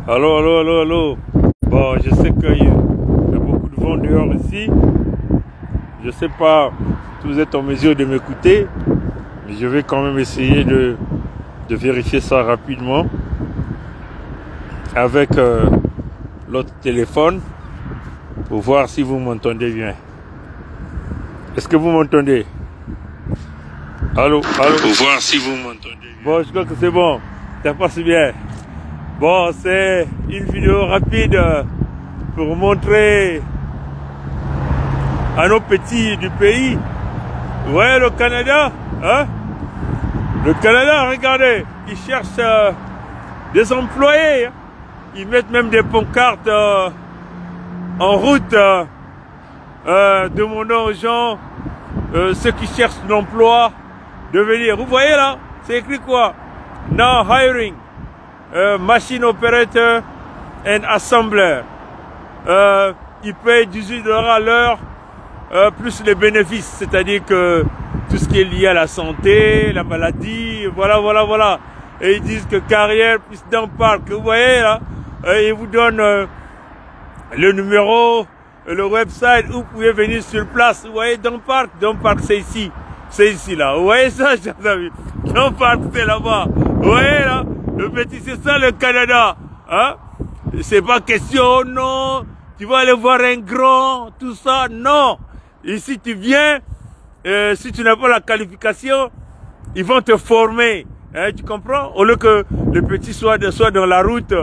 Allô, allô, allô, allô. Bon, je sais qu'il y a beaucoup de vent dehors ici. Je ne sais pas si vous êtes en mesure de m'écouter, mais je vais quand même essayer de vérifier ça rapidement avec l'autre téléphone pour voir si vous m'entendez bien. Est-ce que vous m'entendez? Allô, allô. Pour voir si vous m'entendez bien. Bon, je crois que c'est bon. Ça passe bien. Bon, c'est une vidéo rapide pour montrer à nos petits du pays. Vous voyez le Canada, hein? Le Canada, regardez, ils cherchent des employés. Hein? Ils mettent même des pancartes en route demandant aux gens, ceux qui cherchent l'emploi, de venir. Vous voyez là, c'est écrit quoi? Now hiring. Machine operator and assembler. Ils payent 18 $ à l'heure, plus les bénéfices, c'est-à-dire que tout ce qui est lié à la santé, la maladie, voilà. Et ils disent que carrière plus d'un parc. Vous voyez là, ils vous donnent le numéro, le website où vous pouvez venir sur place. Vous voyez, dans parc c'est ici. C'est ici là. Vous voyez ça, chers amis? Dans parc c'est là-bas. Vous voyez là? Le petit, c'est ça le Canada, hein? C'est pas question, non, tu vas aller voir un grand, tout ça, non. Ici, tu viens, si tu n'as pas la qualification, ils vont te former, hein, tu comprends? Au lieu que le petit soit dans la route,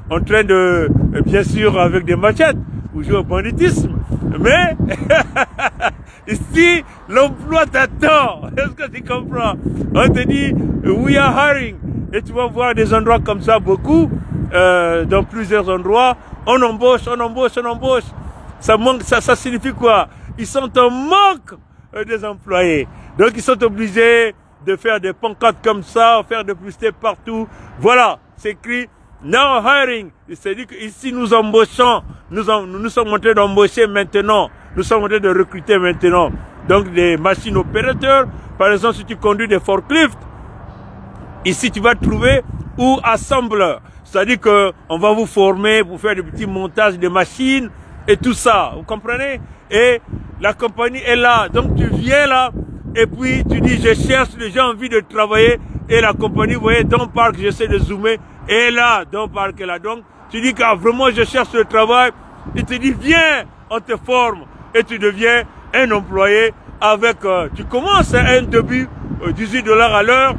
en train de, bien sûr, avec des machettes, ou jouer au banditisme. Mais, ici, l'emploi t'attend. Est-ce que tu comprends? On te dit, we are hiring. Et tu vas voir des endroits comme ça, beaucoup, dans plusieurs endroits. On embauche. Ça signifie quoi? Ils sont en manque des employés. Donc ils sont obligés de faire des pancartes comme ça, faire des publicités partout. Voilà, c'est écrit now hiring. C'est-à-dire qu'ici nous embauchons. Nous sommes en train d'embaucher maintenant. Nous sommes en train de recruter maintenant. Donc des machines opérateurs. Par exemple, si tu conduis des forklifts, ici, tu vas trouver ou assembleur. C'est-à-dire qu'on va vous former pour faire des petits montages de machines et tout ça. Vous comprenez? Et la compagnie est là. Donc, tu viens là et puis tu dis, je cherche, j'ai envie de travailler. Et la compagnie, vous voyez, dans parc, j'essaie de zoomer. Et là, dans parc est là. Donc, tu dis que vraiment, je cherche le travail. Il te dit, viens, on te forme. Et tu deviens un employé avec, tu commences à un début, 18 $ à l'heure.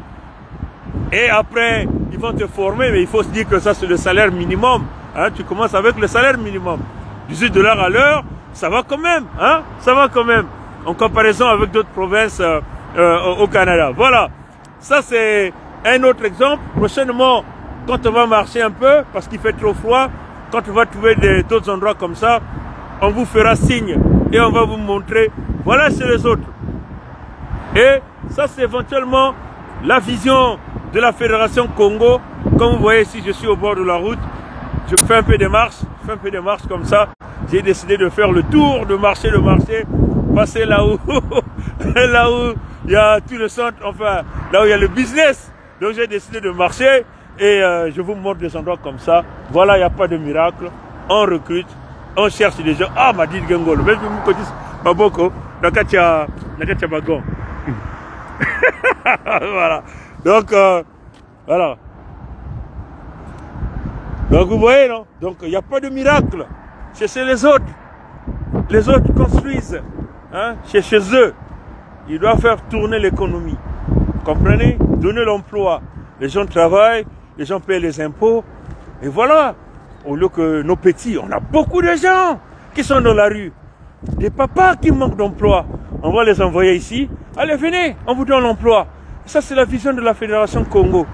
Et après, ils vont te former, mais il faut se dire que ça, c'est le salaire minimum. Hein? Tu commences avec le salaire minimum. 18 $ à l'heure, ça va quand même. Hein? Ça va quand même. En comparaison avec d'autres provinces au Canada. Voilà. Ça, c'est un autre exemple. Prochainement, quand on va marcher un peu, parce qu'il fait trop froid, quand on va trouver d'autres endroits comme ça, on vous fera signe. Et on va vous montrer. Voilà chez les autres. Et ça, c'est éventuellement la vision de la Fédération Congo. Comme vous voyez ici, je suis au bord de la route. Je fais un peu de marche. Comme ça. J'ai décidé de faire le tour, de marcher, passer là où il y a tout le centre, enfin, là où il y a le business. Donc j'ai décidé de marcher et je vous montre des endroits comme ça. Voilà, il n'y a pas de miracle. On recrute, on cherche des gens. Ah, m'a dit Gengolo. Même si vous me connaissez, Maboko, Nakatia Bagon. Voilà. Donc, voilà. Donc, vous voyez, non? Donc, il n'y a pas de miracle. C'est chez les autres. Les autres construisent. Hein? C'est chez eux. Ils doivent faire tourner l'économie. Comprenez? Donner l'emploi. Les gens travaillent, les gens payent les impôts. Et voilà. Au lieu que nos petits, on a beaucoup de gens qui sont dans la rue. Des papas qui manquent d'emploi. On va les envoyer ici. Allez, venez, on vous donne l'emploi. Ça, c'est la vision de la Fédération Congo.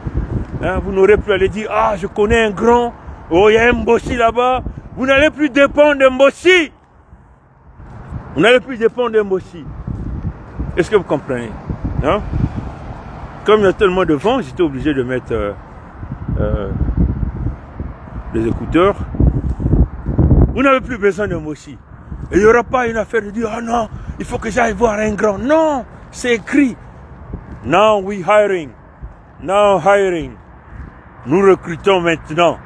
Hein, vous n'aurez plus à aller dire, ah, je connais un grand, oh, il y a un Mbossi là-bas. Vous n'allez plus dépendre d'un Mbossi. Vous n'allez plus dépendre d'un Mbossi. Est-ce que vous comprenez? Hein? Comme il y a tellement de vent, j'étais obligé de mettre les écouteurs. Vous n'avez plus besoin d'un Mbossi. Il n'y aura pas une affaire de dire, ah non, il faut que j'aille voir un grand. Non, c'est écrit. Now we hiring. Now hiring. Nous recrutons maintenant.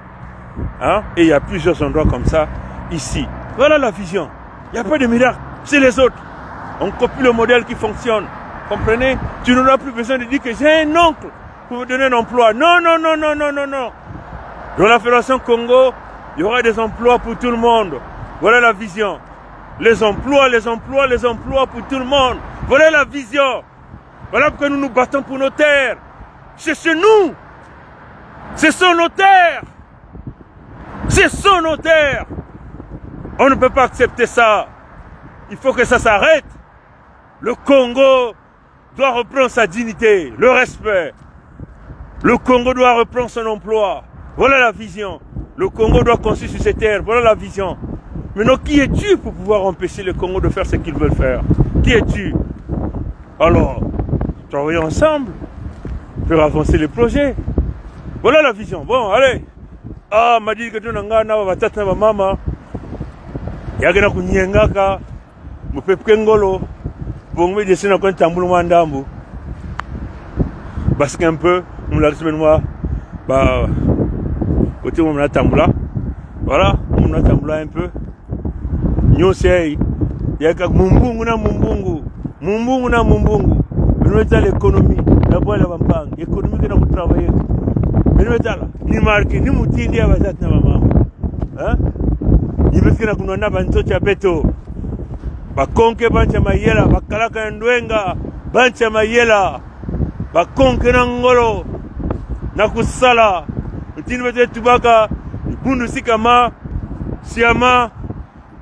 Hein? Et il y a plusieurs endroits comme ça, ici. Voilà la vision. Il n'y a pas de miracle, c'est les autres. On copie le modèle qui fonctionne. Comprenez? Tu n'auras plus besoin de dire que j'ai un oncle pour me donner un emploi. Non, non, non, non, non, non, non. Dans la Fédération Congo, il y aura des emplois pour tout le monde. Voilà la vision. Les emplois, les emplois, les emplois pour tout le monde. Voilà la vision. Voilà pourquoi nous nous battons pour nos terres. C'est chez nous. Ce sont nos terres. Ce sont nos terres. On ne peut pas accepter ça. Il faut que ça s'arrête. Le Congo doit reprendre sa dignité, le respect. Le Congo doit reprendre son emploi. Voilà la vision. Le Congo doit construire sur ses terres. Voilà la vision. Maintenant, qui es-tu pour pouvoir empêcher le Congo de faire ce qu'ils veulent faire? Qui es-tu? Alors, travaillons ensemble pour avancer les projets. Voilà la vision. Bon, allez. Ah, m'a dit que tu n'as pas de maman. Yagena kunyengaka. Mupepke ngolo. Bon, mais je suis dans un tambour mandambo. Parce qu'un peu, on l'a dit, moi, bah, côté où on a tamboula. Voilà, on a tamboula un peu. Nous, c'est, il y a que mumbungu na mumbungu. Mumbungu na mumbungu. Nous mettons l'économie. D'abord, la bampang. L'économie que nous travaillons. Nous mettons là. Ni marqué, ni moutini à bazat na maman. Hein? Ni parce que nous avons un banto chapeto. Bakonke bancha mayela, bakalaka ndwenga, bancha mayela, bakonke na ngolo, na kusala, ntini bete tubaka, bundu sikama, siama,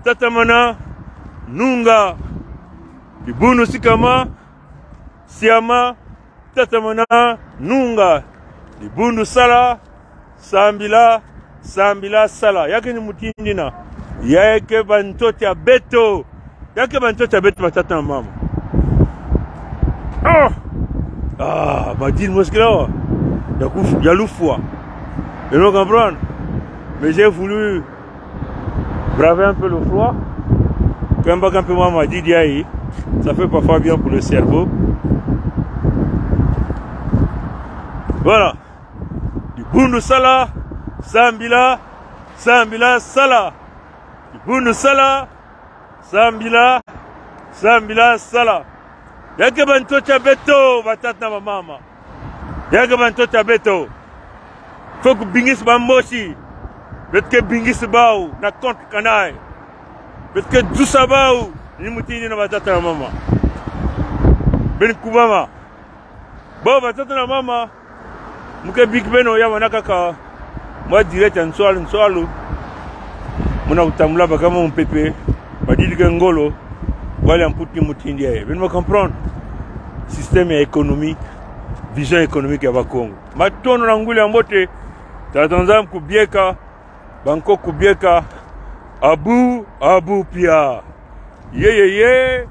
tatamana, nunga, bundu sikama, siama, tatamana, nunga, bundu sala, sambila, sambila sala, yake ni mutindina, yake bantote ya beto, yake bantote ya beto batata mama. Ah, badine moskila, y'a l'oufwa. Et nous comprenons. Mais j'ai voulu braver un peu le froid. Quand un peu moi m'a dit d'y ça fait parfois bien pour le cerveau. Voilà. Du bundu sala, sambila, sambila sala. Du bundu sala, sambila, sambila sala. Yake bantocha beto batata na mama. Yake bantocha beto. Faut que bingis bamboshi. Peut-être que bingis bao na compte kanai. Peut-être que dousa bao ni mutini na batata na mama. Ben kubama. Bo batata na mama. Muke big beno ya wanakaka. Moi direct nswalu. Muna utamula bakama mpepe. Badili ke ngolo. Voilà un peu de mutindi. Vous me comprenez? Système économique, vision économique à Congo. Maintenant, on a un peu de temps kubieka, banko kubieka, abu pia. Yeah.